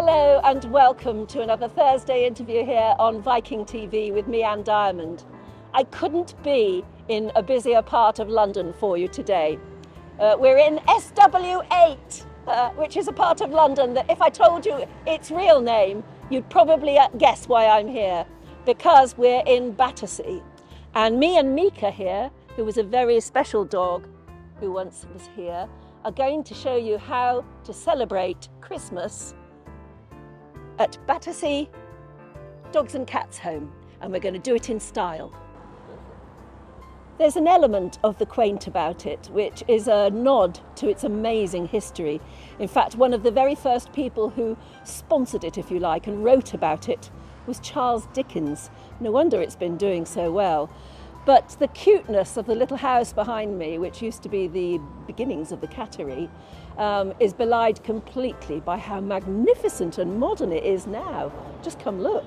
Hello and welcome to another Thursday interview here on Viking.TV with me, Anne Diamond. I couldn't be in a busier part of London for you today. We're in SW8, which is a part of London that if I told you its real name, you'd probably guess why I'm here, because we're in Battersea. And me and Mika here, who was a very special dog who once was here, are going to show you how to celebrate Christmas at Battersea Dogs and Cats Home, and we're going to do it in style. There's an element of the quaint about it, which is a nod to its amazing history. In fact, one of the very first people who sponsored it, if you like, and wrote about it was Charles Dickens. No wonder it's been doing so well. But the cuteness of the little house behind me, which used to be the beginnings of the cattery, is belied completely by how magnificent and modern it is now. Just come look.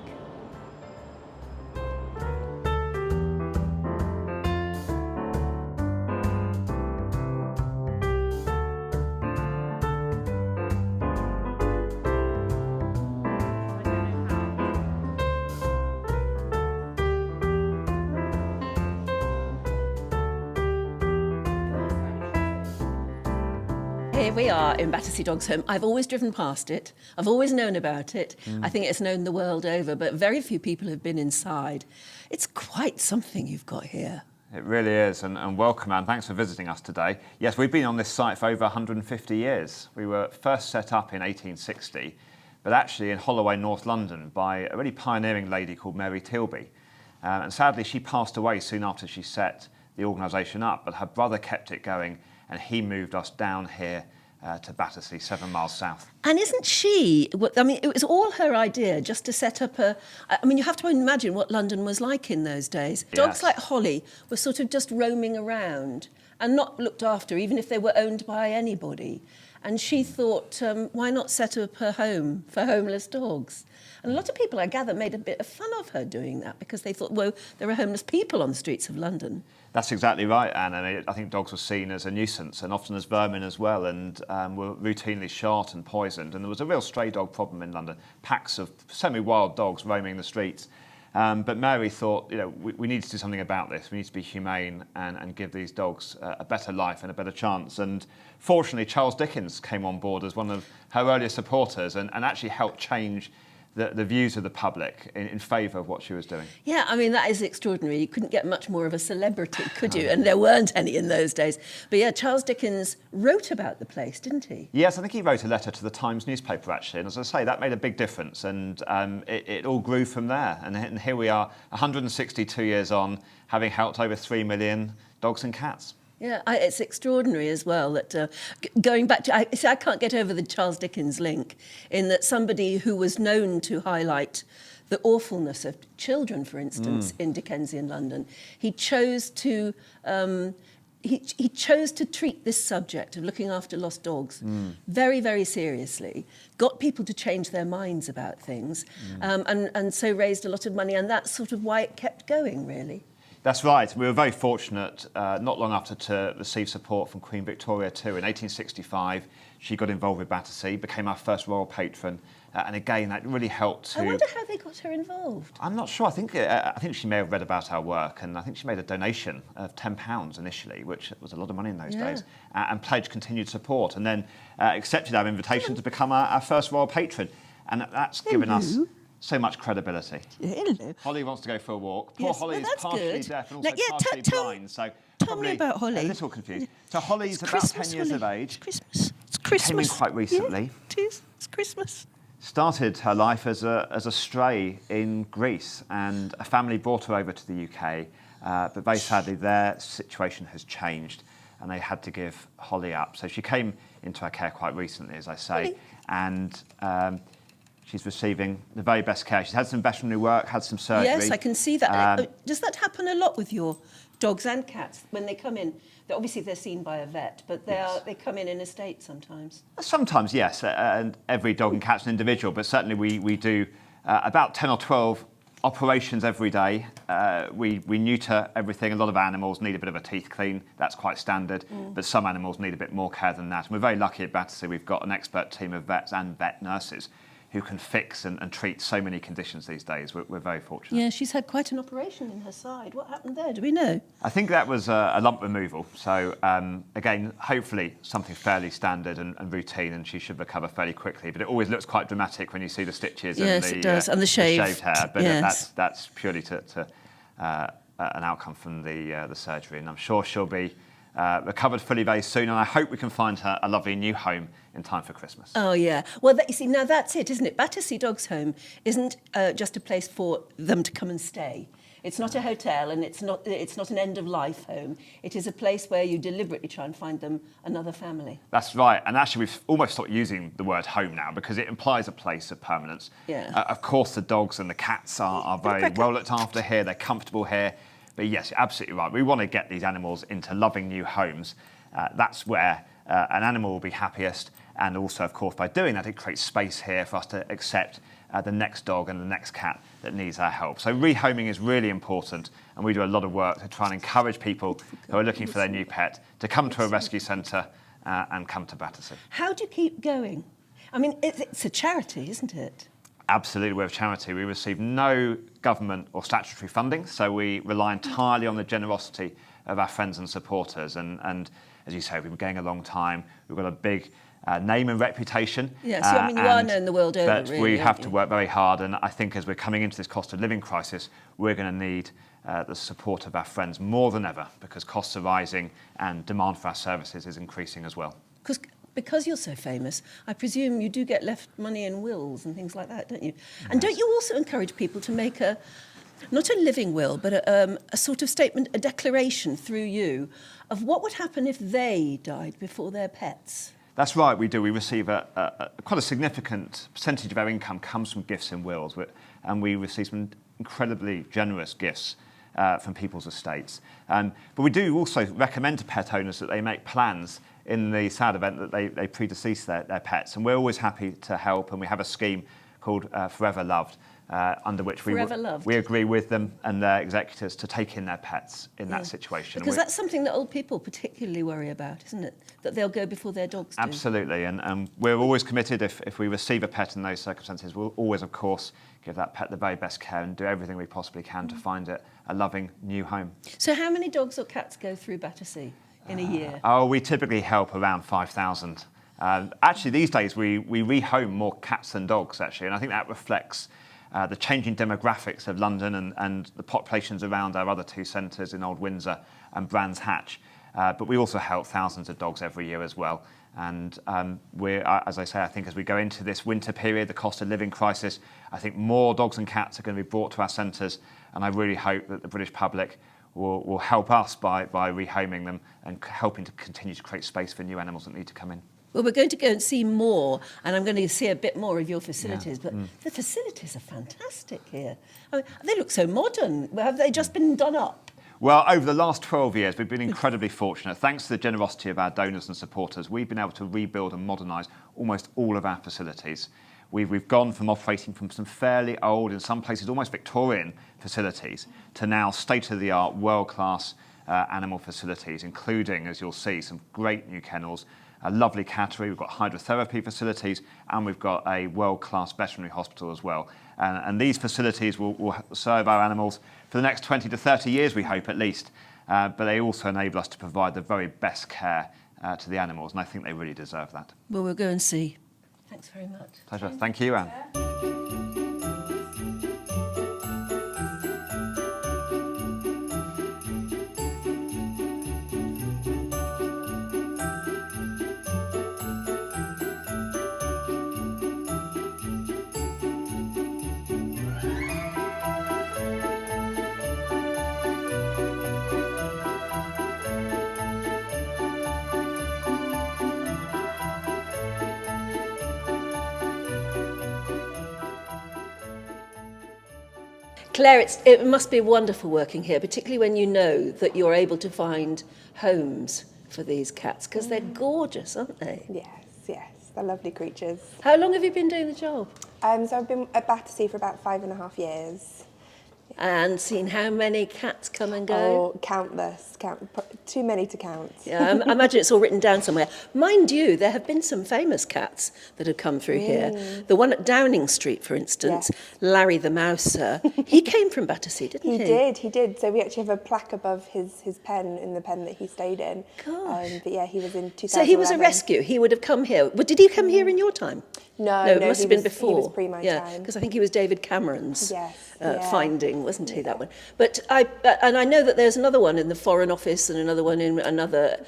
Here we are in Battersea Dogs Home. I've always driven past it. I've always known about it. I think it's known the world over, but very few people have been inside. It's quite something you've got here. It really is, and welcome, Anne. Thanks for visiting us today. Yes, we've been on this site for over 150 years. We were first set up in 1860, but actually in Holloway, North London, by a really pioneering lady called Mary Tilby. And sadly, she passed away soon after she set the organisation up, but her brother kept it going, and he moved us down here to Battersea, 7 miles south. And isn't she, I mean, it was all her idea just to set up you have to imagine what London was like in those days. Yes. Dogs like Holly were sort of just roaming around and not looked after, even if they were owned by anybody. And she thought, why not set up her home for homeless dogs? And a lot of people, I gather, made a bit of fun of her doing that because they thought, well, there are homeless people on the streets of London. That's exactly right, Anne, and I think dogs were seen as a nuisance and often as vermin as well, and were routinely shot and poisoned. And there was a real stray dog problem in London, packs of semi-wild dogs roaming the streets. But Mary thought, we need to do something about this. We need to be humane and give these dogs a better life and a better chance. And fortunately, Charles Dickens came on board as one of her earliest supporters and actually helped change the views of the public in favour of what she was doing. Yeah, I mean, that is extraordinary. You couldn't get much more of a celebrity, could you? And there weren't any in those days. But yeah, Charles Dickens wrote about the place, didn't he? Yes, I think he wrote a letter to the Times newspaper, actually. And as I say, that made a big difference. And it all grew from there. And here we are, 162 years on, having helped over 3 million dogs and cats. Yeah, it's extraordinary as well that going back to, I can't get over the Charles Dickens link in that somebody who was known to highlight the awfulness of children, for instance, in Dickensian London, he chose to treat this subject of looking after lost dogs very, very seriously, got people to change their minds about things, and so raised a lot of money, and that's sort of why it kept going, really. That's right. We were very fortunate not long after to receive support from Queen Victoria too. In 1865, she got involved with Battersea, became our first royal patron, and again, that really helped to... I wonder how they got her involved. I'm not sure. I think she may have read about our work, and I think she made a donation of £10 initially, which was a lot of money in those days, and pledged continued support, and then accepted our invitation to become our first royal patron. And that's given us so much credibility. Hello. Holly wants to go for a walk. Poor Holly is partially deaf and also partially blind, so tell me about Holly. A little confused. So Holly's about 10 years of age. It's Christmas. It's Christmas. Came in quite recently. Yeah, it is. It's Christmas. Started her life as a stray in Greece, and a family brought her over to the UK, but very sadly their situation has changed and they had to give Holly up. So she came into our care quite recently, as I say, and she's receiving the very best care. She's had some veterinary work, had some surgery. Yes, I can see that. Does that happen a lot with your dogs and cats when they come in? Obviously, they're seen by a vet, but they come in a state sometimes. Sometimes, yes. And every dog and cat's an individual, but certainly we do about 10 or 12 operations every day. We neuter everything. A lot of animals need a bit of a teeth clean. That's quite standard. But some animals need a bit more care than that. And we're very lucky at Battersea. We've got an expert team of vets and vet nurses who can fix and treat so many conditions these days. We're very fortunate. Yeah, she's had quite an operation in her side. What happened there? Do we know? I think that was a lump removal. So again, hopefully something fairly standard and routine, and she should recover fairly quickly. But it always looks quite dramatic when you see the stitches yes, and it does. And the shaved hair. But yes. that's purely to an outcome from the surgery, and I'm sure she'll be recovered fully very soon, and I hope we can find her a lovely new home in time for Christmas. Oh, yeah. Well, you see, now that's it, isn't it? Battersea Dogs Home isn't just a place for them to come and stay. It's not a hotel, and it's not an end-of-life home. It is a place where you deliberately try and find them another family. That's right, and actually we've almost stopped using the word home now because it implies a place of permanence. Yeah. Of course, the dogs and the cats are very well looked after here. They're comfortable here. But yes, you're absolutely right. We want to get these animals into loving new homes. That's where an animal will be happiest. And also, of course, by doing that, it creates space here for us to accept the next dog and the next cat that needs our help. So rehoming is really important. And we do a lot of work to try and encourage people who are looking for their new pet to come to a rescue centre and come to Battersea. How do you keep going? I mean, it's a charity, isn't it? Absolutely, we're a charity. We receive no government or statutory funding, so we rely entirely on the generosity of our friends and supporters. And as you say, we've been going a long time. We've got a big name and reputation. Yes, I mean, you are known the world over, but really, we have to work very hard, and I think as we're coming into this cost of living crisis, we're going to need the support of our friends more than ever, because costs are rising and demand for our services is increasing as well. Because you're so famous, I presume you do get left money in wills and things like that, don't you? And don't you also encourage people to make not a living will, but a sort of statement, a declaration through you of what would happen if they died before their pets? That's right, we do. We receive quite a significant percentage of our income comes from gifts and wills, and we receive some incredibly generous gifts from people's estates. But we do also recommend to pet owners that they make plans in the sad event that they predecease their pets. And we're always happy to help, and we have a scheme called Forever Loved, under which we agree with them and their executors to take in their pets in that situation. Because that's something that old people particularly worry about, isn't it? That they'll go before their dogs do. Absolutely, and we're always committed, if we receive a pet in those circumstances, we'll always, of course, give that pet the very best care and do everything we possibly can to find it a loving new home. So how many dogs or cats go through Battersea in a year? We typically help around 5,000. Actually, these days we rehome more cats than dogs, actually, and I think that reflects the changing demographics of London and the populations around our other two centres in Old Windsor and Brands Hatch. But we also help thousands of dogs every year as well. And we're, as I say, I think as we go into this winter period, the cost of living crisis, I think more dogs and cats are going to be brought to our centres, and I really hope that the British public will help us by rehoming them and helping to continue to create space for new animals that need to come in. Well, we're going to go and see more, and I'm going to see a bit more of your facilities, but the facilities are fantastic here. I mean, they look so modern. Have they just been done up? Well, over the last 12 years, we've been incredibly fortunate. Thanks to the generosity of our donors and supporters, we've been able to rebuild and modernise almost all of our facilities. We've gone from operating from some fairly old, in some places almost Victorian facilities, to now state-of-the-art, world-class animal facilities, including, as you'll see, some great new kennels, a lovely cattery, we've got hydrotherapy facilities, and we've got a world-class veterinary hospital as well. And these facilities will serve our animals for the next 20 to 30 years, we hope, at least. But they also enable us to provide the very best care to the animals, and I think they really deserve that. Well, we'll go and see. Thanks very much. Pleasure. Thank you, Anne. Claire, it must be wonderful working here, particularly when you know that you're able to find homes for these cats, because they're gorgeous, aren't they? Yes, they're lovely creatures. How long have you been doing the job? So I've been at Battersea for about 5.5 years. and seen how many cats come and go. Oh, countless. Too many to count. Yeah, I imagine it's all written down somewhere. Mind you, there have been some famous cats that have come through here. The one at Downing Street, for instance, Larry the Mouser, he came from Battersea, didn't he? He did. So we actually have a plaque above his pen, in the pen that he stayed in. Gosh. But yeah, he was in 2011. So he was a rescue. He would have come here. Well, did he come here in your time? No, it must have been before. He was pre my time. Because I think he was David Cameron's finding, wasn't he, that one? But I know that there's another one in the Foreign Office and another one in another.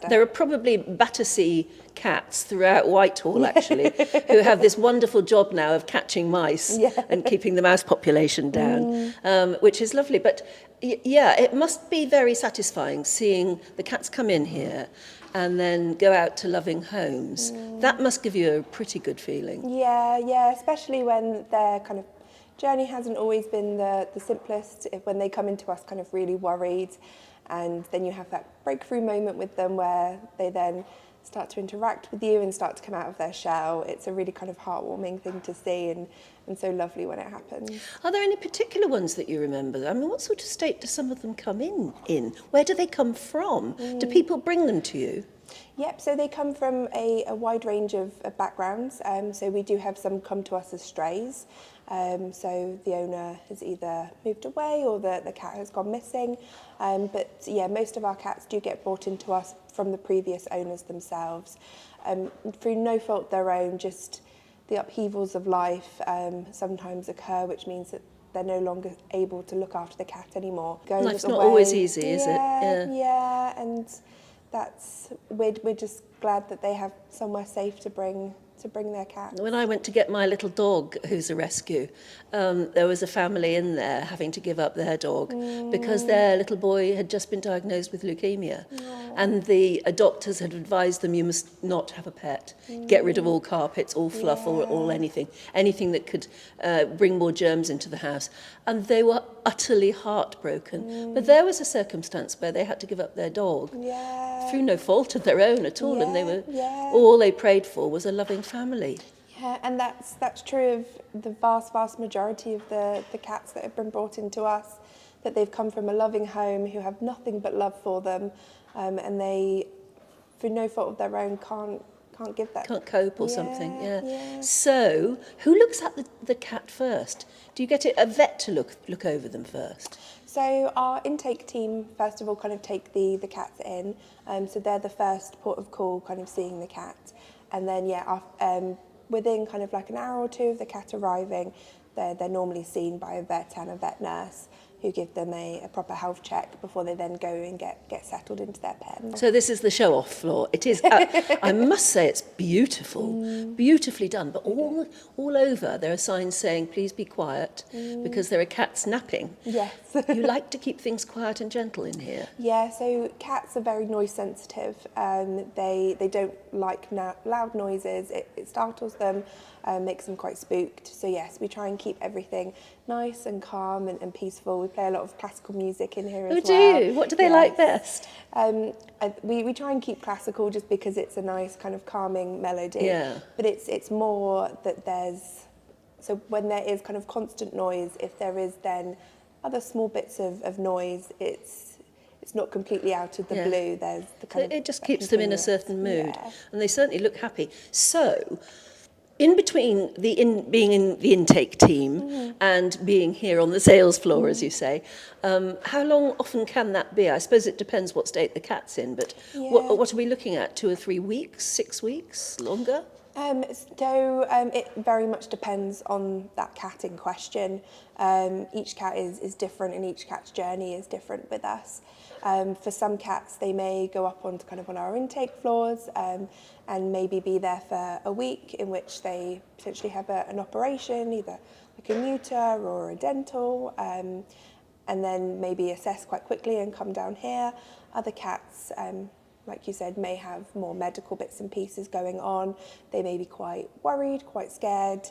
There are probably Battersea cats throughout Whitehall, actually, who have this wonderful job now of catching mice and keeping the mouse population down, which is lovely. But yeah, it must be very satisfying seeing the cats come in here and then go out to loving homes. That must give you a pretty good feeling. Yeah, especially when their kind of journey hasn't always been the simplest, when they come into us kind of really worried, and then you have that breakthrough moment with them where they then start to interact with you and start to come out of their shell. It's a really kind of heartwarming thing to see, and so lovely when it happens. Are there any particular ones that you remember? I mean, what sort of state do some of them come in? Where do they come from? Do people bring them to you? Yep, so they come from a wide range of backgrounds. So we do have some come to us as strays. So the owner has either moved away or the cat has gone missing. But yeah, most of our cats do get brought into us from the previous owners themselves. Through no fault of their own, just the upheavals of life sometimes occur, which means that they're no longer able to look after the cat anymore. Life's not always easy, is it? Yeah, and we're just glad that they have somewhere safe to bring their cat. When I went to get my little dog, who's a rescue, there was a family in there having to give up their dog because their little boy had just been diagnosed with leukemia. And the doctors had advised them, you must not have a pet. Get rid of all carpets, all fluff, all anything that could bring more germs into the house. And they were utterly heartbroken. But there was a circumstance where they had to give up their dog through no fault of their own at all. And they were all they prayed for was a loving family. Yeah, and that's true of the vast majority of the cats that have been brought into us, that they've come from a loving home who have nothing but love for them, and they, through no fault of their own, can't give that. Can't cope or something, yeah. So, who looks at the cat first? Do you get a vet to look over them first? So our intake team, first of all, kind of take the cats in. So they're the first port of call, kind of seeing the cat. And then, within kind of like an hour or two of the cat arriving, they're normally seen by a vet and a vet nurse who give them a proper health check before they then go and get settled into their pen. So this is the show-off floor. It is, I must say, it's beautiful, beautifully done. But all over there are signs saying, please be quiet, because there are cats napping. Yes. You like to keep things quiet and gentle in here. Yeah, so cats are very noise sensitive. They don't like loud noises. It startles them, makes them quite spooked. So yes, we try and keep everything nice and calm and peaceful. We play a lot of classical music in here as well. Oh, do you? What do they like best? We try and keep classical just because it's a nice kind of calming melody. Yeah. But it's more that so when there is kind of constant noise, if there is then other small bits of noise, it's not completely out of the blue. There's the kind of it just keeps them in a certain mood, and they certainly look happy. So, in between being in the intake team and being here on the sales floor, as you say, how long often can that be? I suppose it depends what state the cat's in, but what are we looking at? 2 or 3 weeks, 6 weeks, longer? It very much depends on that cat in question. Each cat is different, and each cat's journey is different with us. For some cats, they may go up on our intake floors and maybe be there for a week, in which they potentially have an operation, either like a neuter or a dental, and then maybe assess quite quickly and come down here. Other cats, like you said, may have more medical bits and pieces going on. They may be quite worried, quite scared.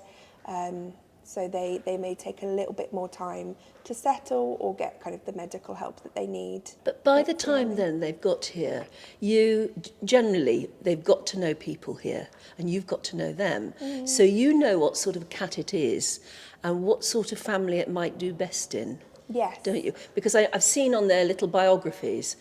So they may take a little bit more time to settle or get kind of the medical help that they need. But by the time then they've got here, they've got to know people here, and you've got to know them. So you know what sort of cat it is and what sort of family it might do best in. Yes. don't you? Because I've seen on their little biographies,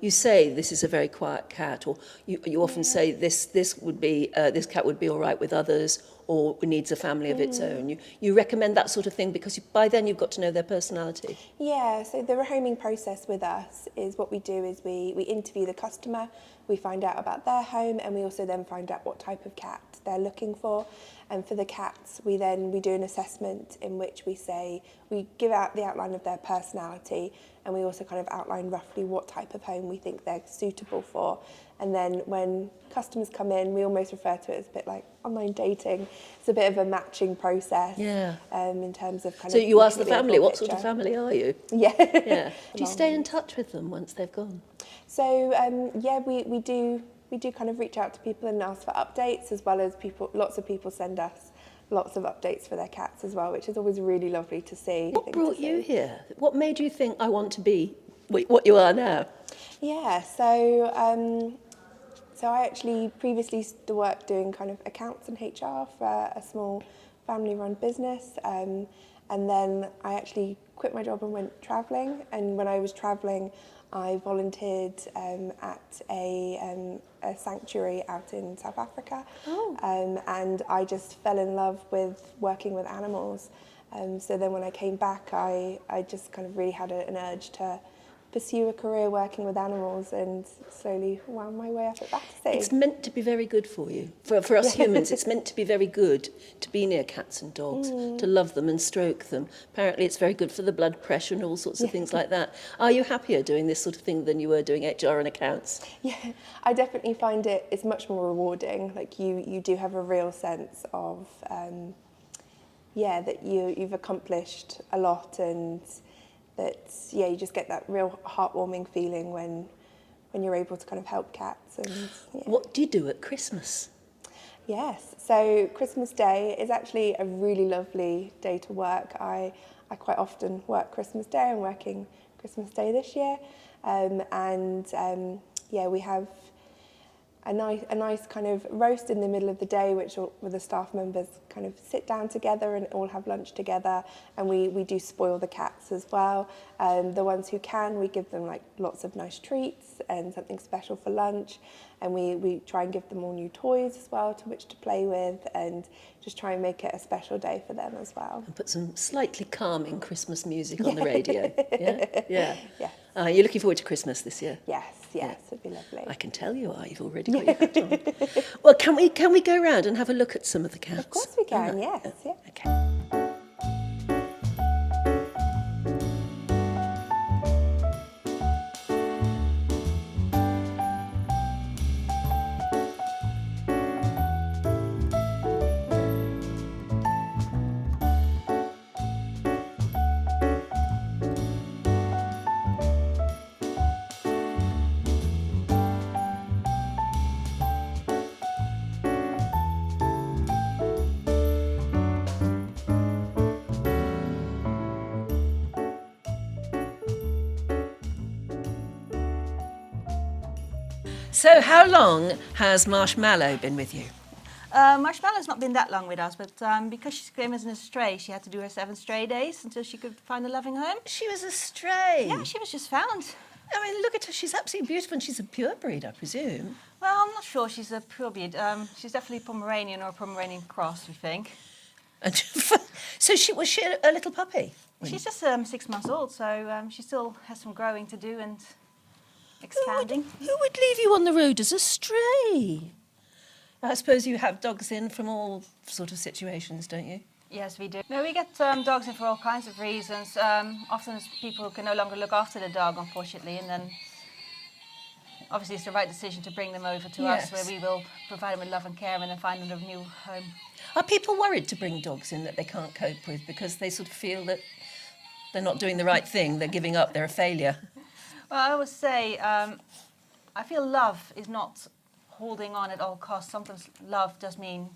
you say this is a very quiet cat, or you often say this cat would be all right with others, or needs a family of its own. You recommend that sort of thing because by then you've got to know their personality. Yeah, so the rehoming process with us is what we do is we interview the customer, we find out about their home, and we also then find out what type of cat they're looking for. And for the cats, we do an assessment in which we give out the outline of their personality, and we also kind of outline roughly what type of home we think they're suitable for. And then when customers come in, we almost refer to it as a bit like online dating. It's a bit of a matching process. Yeah. In terms of kind So of. you ask the looking at family, full what sort of picture. family are you? Yeah. Yeah. Do you stay in touch with them once they've gone? So we do kind of reach out to people and ask for updates, as well as lots of people send us lots of updates for their cats as well, which is always really lovely to see. What brought you here? What made you think I want to be what you are now? Yeah, so I actually previously used to work doing kind of accounts and HR for a small family-run business, and then I actually quit my job and went travelling. And when I was travelling, I volunteered at a sanctuary out in South Africa, and I just fell in love with working with animals. So then when I came back, I just kind of really had an urge to pursue a career working with animals, and slowly wound my way up at Battersea. It's meant to be very good for you. For us humans, it's meant to be very good to be near cats and dogs, to love them and stroke them. Apparently it's very good for the blood pressure and all sorts of things like that. Are you happier doing this sort of thing than you were doing HR and accounts? Yeah, I definitely find it's much more rewarding. Like you do have a real sense of, that you've accomplished a lot, and that you just get that real heartwarming feeling when you're able to kind of help cats. And What do you do at Christmas? Yes, so Christmas Day is actually a really lovely day to work. I quite often work Christmas Day. I'm working Christmas Day this year, we have a nice kind of roast in the middle of the day, where the staff members kind of sit down together and all have lunch together, and we do spoil the cats as well. The ones who can, we give them like lots of nice treats and something special for lunch, and we try and give them all new toys as well to which to play with, and just try and make it a special day for them as well. And put some slightly calming Christmas music on the radio. Yeah? Yes. You're looking forward to Christmas this year? Yes, it'd be lovely. I can tell you are. You've already got your hat on. Well, can we go round and have a look at some of the cats? Of course we can, All yes. Yeah. Okay. So how long has Marshmallow been with you? Marshmallow's not been that long with us, but because she came as an stray, she had to do her 7 stray days until she could find a loving home. She was a stray. Yeah, she was just found. I mean, look at her. She's absolutely beautiful, and she's a pure breed, I presume. Well, I'm not sure she's a pure breed. She's definitely Pomeranian or Pomeranian cross, we think. And so was she a little puppy? She's just 6 months old, so she still has some growing to do and expanding. Who would leave you on the road as a stray? I suppose you have dogs in from all sort of situations, don't you? Yes, we do. No, we get dogs in for all kinds of reasons. Often people can no longer look after the dog, unfortunately, and then obviously it's the right decision to bring them over to us, where we will provide them with love and care and then find them a new home. Are people worried to bring dogs in that they can't cope with because they sort of feel that they're not doing the right thing, they're giving up, they're a failure? Well, I always say, I feel love is not holding on at all costs. Sometimes love does mean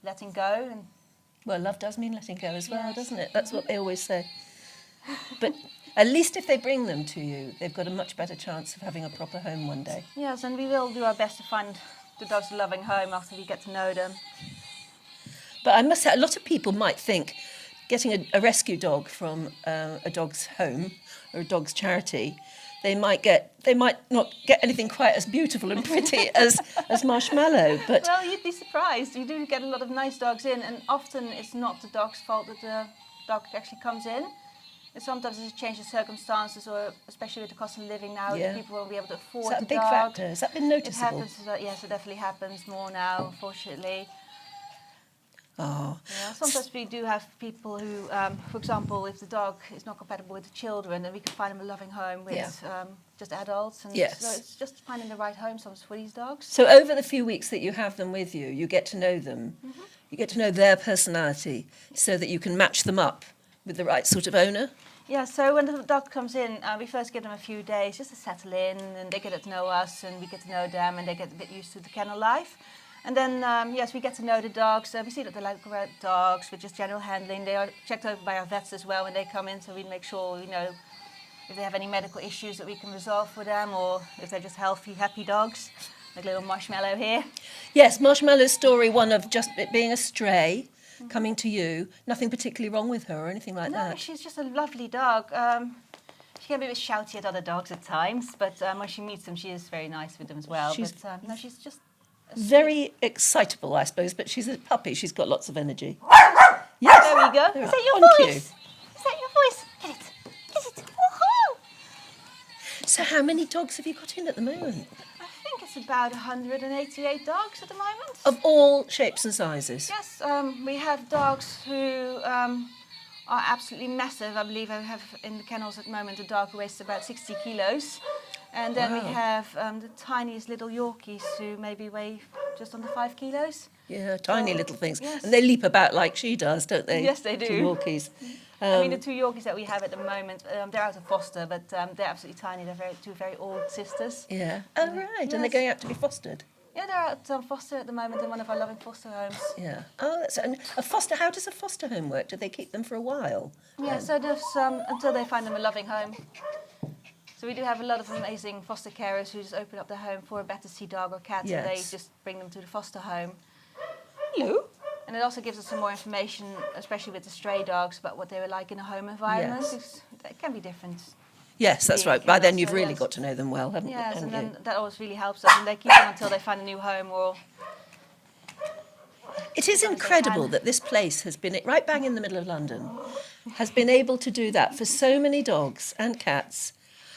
letting go. And well, love does mean letting go as well, yes. Doesn't it? That's what they always say. But at least if they bring them to you, they've got a much better chance of having a proper home one day. Yes, and we will do our best to find the dogs a loving home after we get to know them. But I must say, a lot of people might think getting a rescue dog from a dog's home or a dog's charity, they might not get anything quite as beautiful and pretty as Marshmallow, but Well, you'd be surprised. You do get a lot of nice dogs in, and often it's not the dog's fault that the dog actually comes in. And sometimes it's a change of circumstances, or especially with the cost of living now, Yeah. people won't be able to is afford that a the big dog. factor? Has that been It noticeable? happens. Yes, it definitely happens more now, unfortunately. Oh, Yeah, sometimes we do have people who, for example, if the dog is not compatible with the children, then we can find them a loving home with just adults. And Yes. so it's just finding the right home sometimes for these dogs. so over the few weeks that you have them with you, you get to know them. Mm-hmm. You get to know their personality so that you can match them up with the right sort of owner. Yeah, so when the dog comes in, we first give them a few days just to settle in, and they get to know us, and we get to know them, and they get a bit used to the kennel life. And then, yes, we get to know the dogs. We see that they like dogs with just general handling. They are checked over by our vets as well when they come in, so we make sure we know if they have any medical issues that we can resolve for them, or if they're just healthy, happy dogs, like little Marshmallow here. Yes, Marshmallow's story, one of just it being a stray, coming to you, nothing particularly wrong with her or anything like No, that. she's just a lovely dog. She can be a bit shouty at other dogs at times, but when she meets them, she is very nice with them as well. She's- But no, she's just Very excitable, I suppose, but she's a puppy. She's got lots of energy. Yes. There we go. Is that your On cue. voice? Is that your voice? Get it. Get it. Woohoo! So how many dogs have you got in at the moment? I think it's about 188 dogs at the moment. Of all shapes and sizes? Yes, we have dogs who are absolutely massive. I believe I have in the kennels at the moment a dog who weighs about 60 kilos. And then we Wow. have the tiniest little Yorkies who maybe weigh just under 5 kilos. Yeah, tiny little things. yes. And they leap about like she does, don't they? Yes, they The do. Yorkies. I mean, the two Yorkies that we have at the moment, they're out of foster, but they're absolutely tiny. They're two very old sisters. Yeah. Oh, right. And they're Yes. going out to be fostered. Yeah, they're out foster at the moment in one of our loving foster homes. Yeah. Oh, that's and a foster. How does a foster home work? Do they keep them for a while? Yeah, so there's until they find them a loving home. So we do have a lot of amazing foster carers who just open up their home for a Battersea dog or cat, and they Yes. just bring them to the foster home. Hello. And it also gives us some more information, especially with the stray dogs, about what they were like in a home environment. Yes. Because it can be different. Yes, that's Yeah, right. By then you've so really yes. got to know them well, haven't Yes, haven't and you? then that always really helps us. And they keep them until they find a new home or... It is as they incredible can. that this place has been, right bang in the middle of London, has been able to do that for so many dogs and cats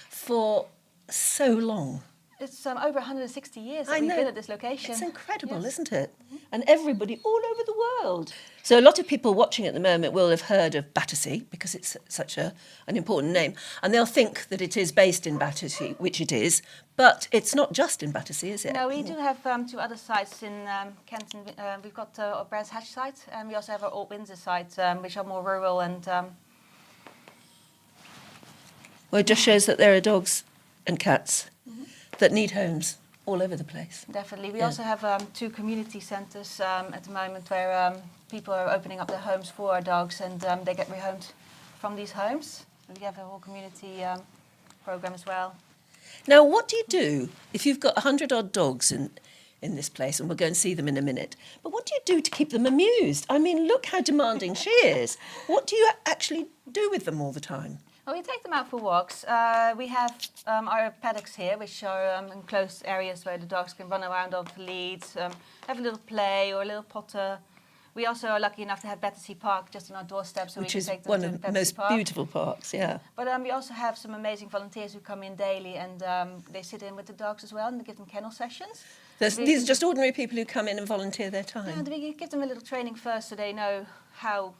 for so long. It's over 160 years that I we've know. been at this location. It's incredible, Yes. isn't it? And everybody all over the world. So a lot of people watching at the moment will have heard of Battersea because it's such an important name. And they'll think that it is based in Battersea, which it is. But it's not just in Battersea, is it? No, we do have two other sites in Kenton. We've got our Brands Hatch site, and we also have our Old Windsor site, which are more rural and... Well, it just shows that there are dogs and cats that need homes all over the place. Definitely. We Yeah. also have two community centres at the moment where people are opening up their homes for our dogs, and they get rehomed from these homes. We have a whole community programme as well. Now, what do you do if you've got 100 odd dogs in this place, and we'll go and see them in a minute, but what do you do to keep them amused? I mean, look how demanding she is. What do you actually do with them all the time? Well, we take them out for walks. We have our paddocks here, which are enclosed areas where the dogs can run around on the leads, have a little play or a little potter. We also are lucky enough to have Battersea Park just on our doorstep, so Which we is can take them one to of the Battersea most Park. beautiful parks, yeah. But we also have some amazing volunteers who come in daily, and they sit in with the dogs as well, and they give them kennel sessions. These are just ordinary people who come in and volunteer their Yeah, time. we give them a little training first so they know how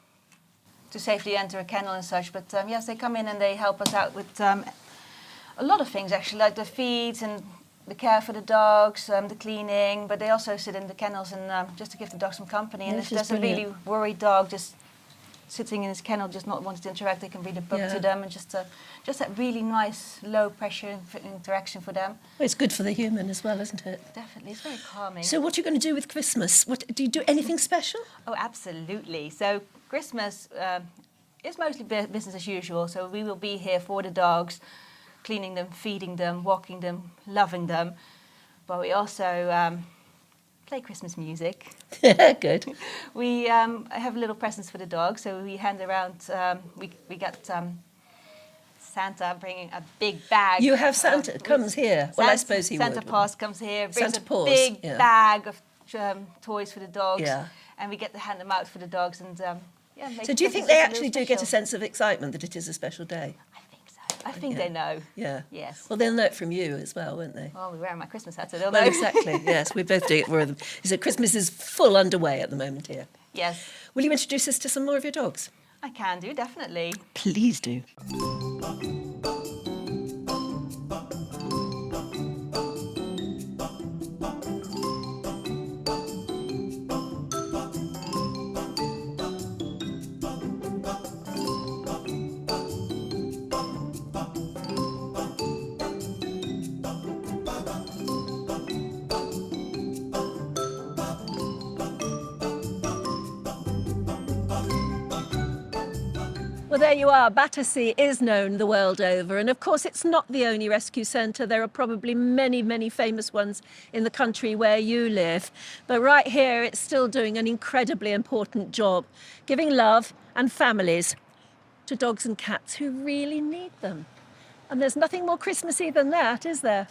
to safely enter a kennel and such. But yes, they come in and they help us out with a lot of things actually, like the feeds and the care for the dogs, the cleaning. But they also sit in the kennels and just to give the dogs some company. And This if is there's a brilliant. really worried dog just sitting in his kennel, just not wanting to interact, they can read a book Yeah. to them, and just that really nice low pressure interaction for them. Well, it's good for the human as well, isn't it? Definitely, it's very calming. So what are you going to do with Christmas? What, do you do anything special? Oh, absolutely. So Christmas is mostly business as usual. So we will be here for the dogs, cleaning them, feeding them, walking them, loving them. But we also play Christmas music. Good. We have little presents for the dogs, so we hand around. We got Santa bringing a big bag. You have Santa comes here. Well, I suppose he Santa would. Paws comes here, brings Santa a Paws, big yeah. bag of toys for the dogs, Yeah. and we get to hand them out for the dogs. And make So do you Christmas think they just a actually little do get a special. sense of excitement that it is a special day? I think so. I think they know. Yeah. Yes. Well, they'll know it from you as well, won't they? Well, we're wearing my Christmas hat, so they'll Well, know. exactly. Yes, we both do it. So Christmas is full underway at the moment here. Yes, Will you introduce us to some more of your dogs? I can do, definitely. Please do. Well, there you are. Battersea is known the world over. And of course, it's not the only rescue centre. There are probably many, many famous ones in the country where you live. But right here, it's still doing an incredibly important job, giving love and families to dogs and cats who really need them. And there's nothing more Christmassy than that, is there?